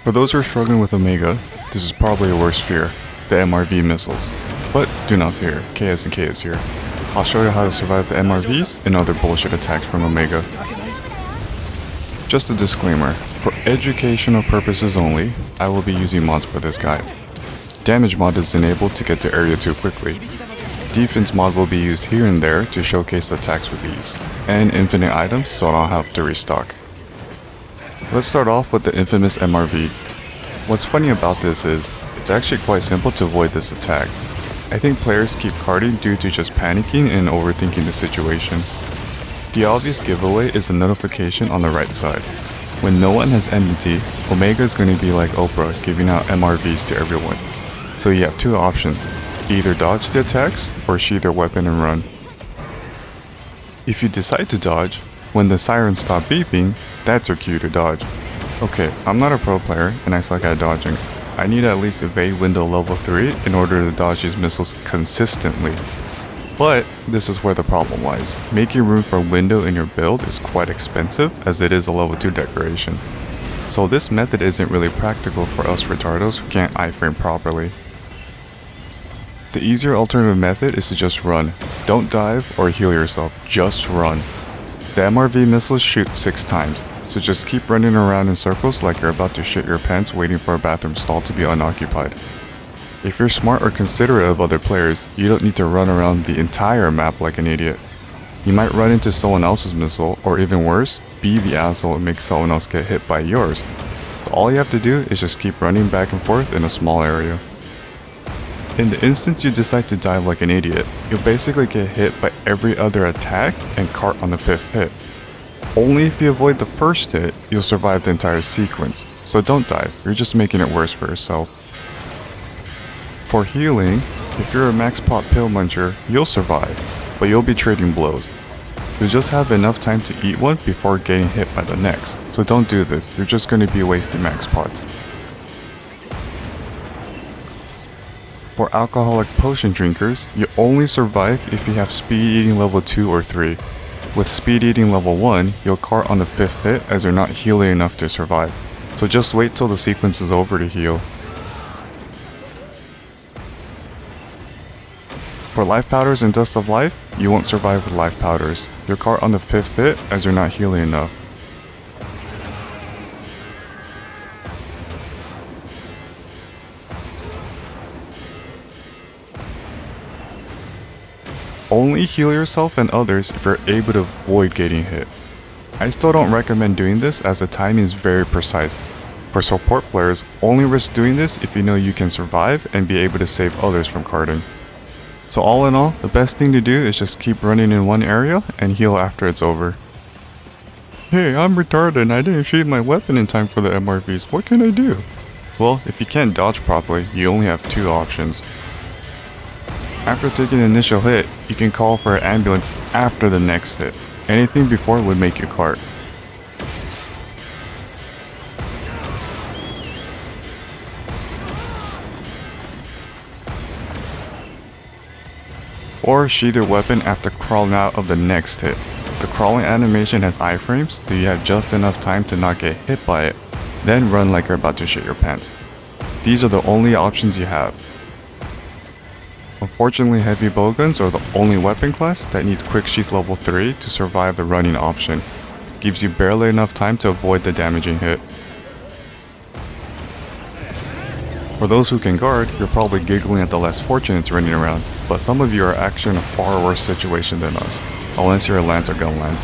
For those who are struggling with Omega, this is probably your worst fear, the MRV Missiles. But do not fear, KS and K is here. I'll show you how to survive the MRVs and other bullshit attacks from Omega. Just a disclaimer, for educational purposes only, I will be using mods for this guide. Damage mod is enabled to get to area 2 quickly. Defense mod will be used here and there to showcase attacks with ease. And infinite items so I don't have to restock. Let's start off with the infamous MRV. What's funny about this is, it's actually quite simple to avoid this attack. I think players keep carding due to just panicking and overthinking the situation. The obvious giveaway is the notification on the right side. When no one has enmity, Omega is going to be like Oprah giving out MRVs to everyone. So you have two options, either dodge the attacks or sheath your weapon and run. If you decide to dodge, when the sirens stop beeping, that's your cue to dodge. Okay, I'm not a pro player and I suck at dodging. I need at least evade window level 3 in order to dodge these missiles consistently. But this is where the problem lies. Making room for window in your build is quite expensive as it is a level 2 decoration. So this method isn't really practical for us retardos who can't iframe properly. The easier alternative method is to just run. Don't dive or heal yourself, just run. The MRV missiles shoot 6 times, so just keep running around in circles like you're about to shit your pants waiting for a bathroom stall to be unoccupied. If you're smart or considerate of other players, you don't need to run around the entire map like an idiot. You might run into someone else's missile, or even worse, be the asshole and make someone else get hit by yours. So all you have to do is just keep running back and forth in a small area. In the instance you decide to dive like an idiot, you'll basically get hit by every other attack and cart on the 5th hit. Only if you avoid the first hit, you'll survive the entire sequence, so don't dive, you're just making it worse for yourself. For healing, if you're a max pot pill muncher, you'll survive, but you'll be trading blows. You'll just have enough time to eat one before getting hit by the next, so don't do this, you're just going to be wasting max pots. For alcoholic potion drinkers, you only survive if you have speed eating level 2 or 3. With speed eating level 1, you'll cart on the 5th hit as you're not healing enough to survive, so just wait till the sequence is over to heal. For life powders and dust of life, you won't survive with life powders. You'll cart on the 5th hit as you're not healing enough. Only heal yourself and others if you're able to avoid getting hit. I still don't recommend doing this as the timing is very precise. For support players, only risk doing this if you know you can survive and be able to save others from carting. So all in all, the best thing to do is just keep running in one area and heal after it's over. Hey, I'm retarded and I didn't sheath my weapon in time for the MRVs, what can I do? Well, if you can't dodge properly, you only have two options. After taking the initial hit, you can call for an ambulance after the next hit. Anything before would make you cart. Or sheath your weapon after crawling out of the next hit. The crawling animation has iframes, so you have just enough time to not get hit by it, then run like you're about to shit your pants. These are the only options you have. Unfortunately, heavy bowguns are the only weapon class that needs quick sheath level 3 to survive the running option. Gives you barely enough time to avoid the damaging hit. For those who can guard, you're probably giggling at the less fortunates running around, but some of you are actually in a far worse situation than us, unless you're a lance or gun lance.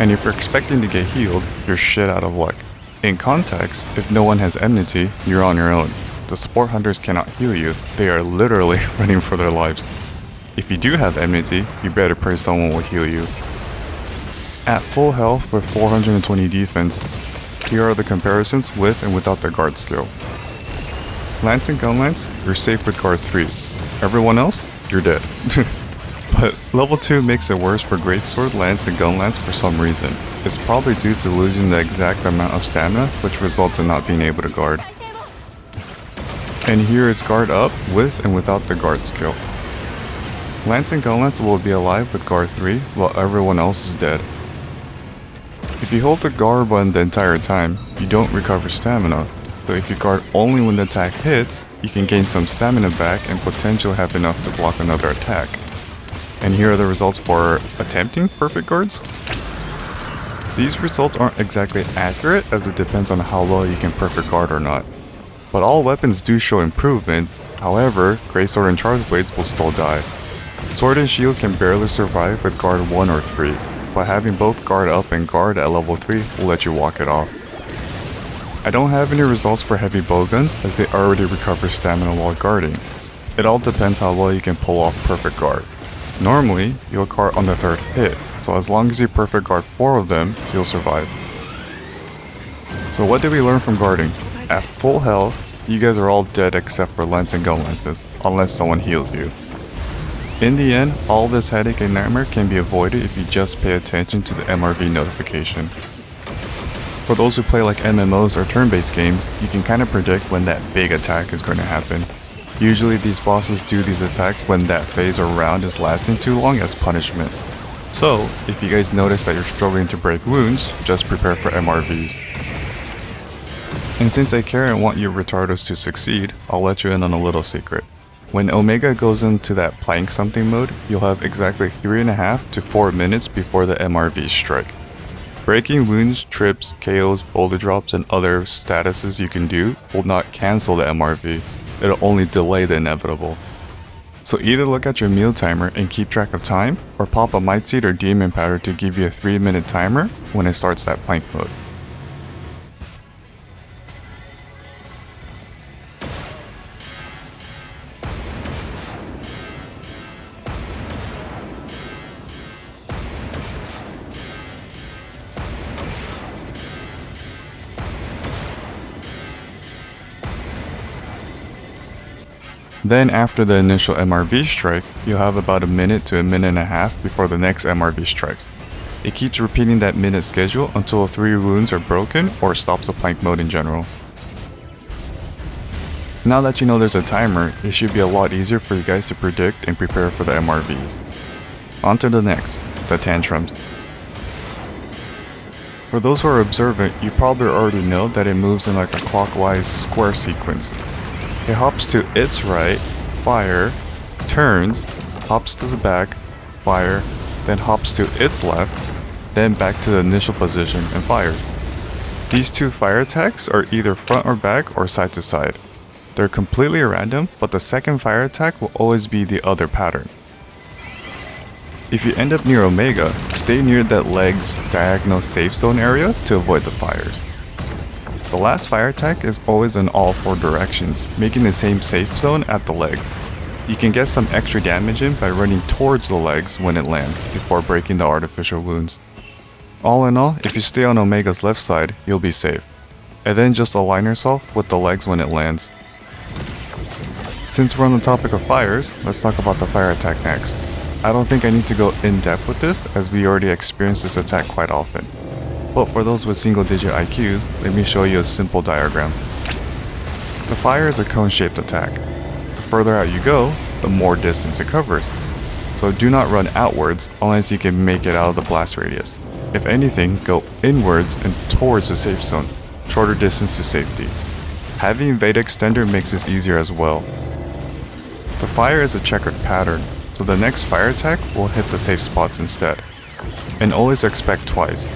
And if you're expecting to get healed, you're shit out of luck. In context, if no one has enmity, you're on your own. The support hunters cannot heal you, they are literally running for their lives. If you do have enmity, you better pray someone will heal you. At full health with 420 defense, here are the comparisons with and without the guard skill. Lance and gun lance, you're safe with guard 3. Everyone else, you're dead. But level 2 makes it worse for greatsword, lance, and gun lance for some reason. It's probably due to losing the exact amount of stamina, which results in not being able to guard. And here is guard up with and without the guard skill. Lance and gun lance will be alive with guard 3 while everyone else is dead. If you hold the guard button the entire time, you don't recover stamina, so if you guard only when the attack hits, you can gain some stamina back and potentially have enough to block another attack. And here are the results for attempting perfect guards. These results aren't exactly accurate as it depends on how well you can perfect guard or not. But all weapons do show improvements, however, Greatsword and Charge Blades will still die. Sword and Shield can barely survive with guard 1 or 3, but having both guard up and guard at level 3 will let you walk it off. I don't have any results for heavy bowguns as they already recover stamina while guarding. It all depends how well you can pull off perfect guard. Normally, you'll guard on the 3rd hit, so as long as you perfect guard 4 of them, you'll survive. So what did we learn from guarding? At full health, you guys are all dead except for lance and gun lances, unless someone heals you. In the end, all this headache and nightmare can be avoided if you just pay attention to the MRV notification. For those who play like MMOs or turn-based games, you can kind of predict when that big attack is going to happen. Usually these bosses do these attacks when that phase or round is lasting too long as punishment. So, if you guys notice that you're struggling to break wounds, just prepare for MRVs. And since I care and want you retardos to succeed, I'll let you in on a little secret. When Omega goes into that plank something mode, you'll have exactly 3.5 to 4 minutes before the MRVs strike. Breaking wounds, trips, KOs, boulder drops, and other statuses you can do will not cancel the MRV, it'll only delay the inevitable. So either look at your meal timer and keep track of time, or pop a Might Seed or Demon Powder to give you a 3-minute timer when it starts that plank mode. Then after the initial MRV strike, you'll have about a minute to a minute and a half before the next MRV strikes. It keeps repeating that minute schedule until 3 wounds are broken or stops the plank mode in general. Now that you know there's a timer, it should be a lot easier for you guys to predict and prepare for the MRVs. On to the next, the Tantrums. For those who are observant, you probably already know that it moves in like a clockwise square sequence. It hops to its right, fire, turns, hops to the back, fire, then hops to its left, then back to the initial position and fires. These 2 fire attacks are either front or back or side to side. They're completely random, but the second fire attack will always be the other pattern. If you end up near Omega, stay near that leg's diagonal safe zone area to avoid the fires. The last fire attack is always in all 4 directions, making the same safe zone at the leg. You can get some extra damage in by running towards the legs when it lands, before breaking the artificial wounds. All in all, if you stay on Omega's left side, you'll be safe. And then just align yourself with the legs when it lands. Since we're on the topic of fires, let's talk about the fire attack next. I don't think I need to go in depth with this, as we already experience this attack quite often. But for those with single-digit IQs, let me show you a simple diagram. The fire is a cone-shaped attack. The further out you go, the more distance it covers. So do not run outwards unless you can make it out of the blast radius. If anything, go inwards and towards the safe zone, shorter distance to safety. Having Veda Extender makes this easier as well. The fire is a checkered pattern, so the next fire attack will hit the safe spots instead. And always expect twice.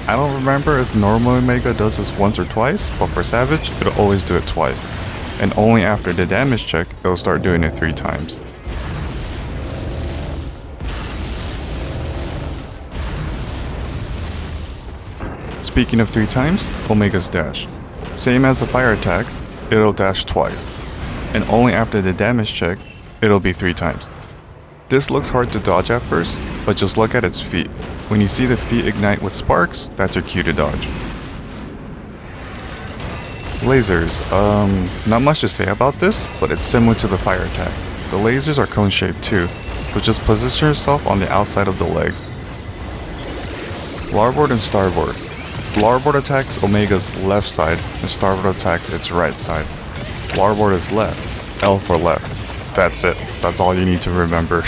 I don't remember if normal Omega does this once or twice, but for Savage, it'll always do it twice. And only after the damage check, it'll start doing it 3 times. Speaking of 3 times, Omega's dash. Same as the fire attack, it'll dash twice. And only after the damage check, it'll be 3 times. This looks hard to dodge at first, but just look at its feet. When you see the feet ignite with sparks, that's your cue to dodge. Lasers. Not much to say about this, but it's similar to the fire attack. The lasers are cone shaped too, so just position yourself on the outside of the legs. Larboard and Starboard. Larboard attacks Omega's left side, and Starboard attacks its right side. Larboard is left, L for left. That's it, that's all you need to remember.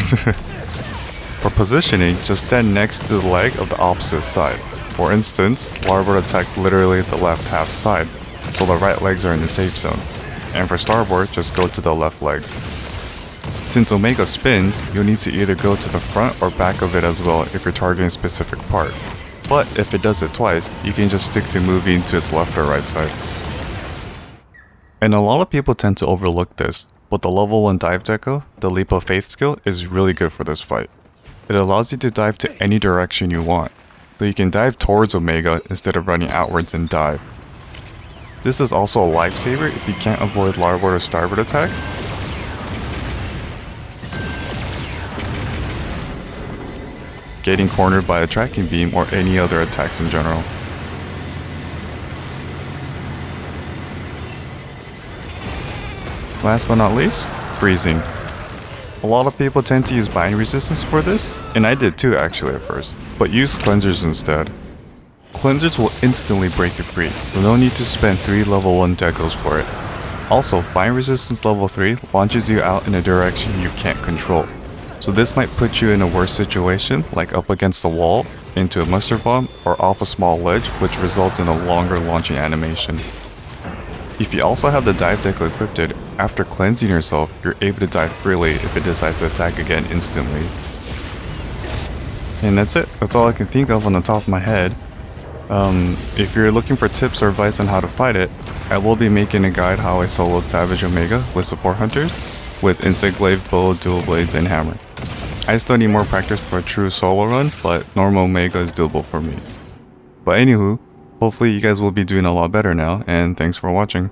For positioning, just stand next to the leg of the opposite side. For instance, Larboard attacks literally the left half side, so the right legs are in the safe zone. And for Starboard, just go to the left legs. Since Omega spins, you'll need to either go to the front or back of it as well if you're targeting a specific part. But if it does it twice, you can just stick to moving to its left or right side. And a lot of people tend to overlook this, but the level 1 dive deco, the Leap of Faith skill, is really good for this fight. It allows you to dive to any direction you want, so you can dive towards Omega instead of running outwards and dive. This is also a lifesaver if you can't avoid Larboard or Starboard attacks. Getting cornered by a tracking beam or any other attacks in general. Last but not least, freezing. A lot of people tend to use bind resistance for this, and I did too actually at first, but use cleansers instead. Cleansers will instantly break you free, so no need to spend 3 level 1 decos for it. Also, bind resistance level 3 launches you out in a direction you can't control, so this might put you in a worse situation, like up against the wall, into a mustard bomb, or off a small ledge, which results in a longer launching animation. If you also have the dive deco equipped, after cleansing yourself, you're able to dive freely if it decides to attack again instantly. And that's it. That's all I can think of on the top of my head. If you're looking for tips or advice on how to fight it, I will be making a guide how I soloed Savage Omega with support hunters, with Insect Glaive, Bow, Dual Blades, and Hammer. I still need more practice for a true solo run, but normal Omega is doable for me. But anywho, hopefully you guys will be doing a lot better now, and thanks for watching.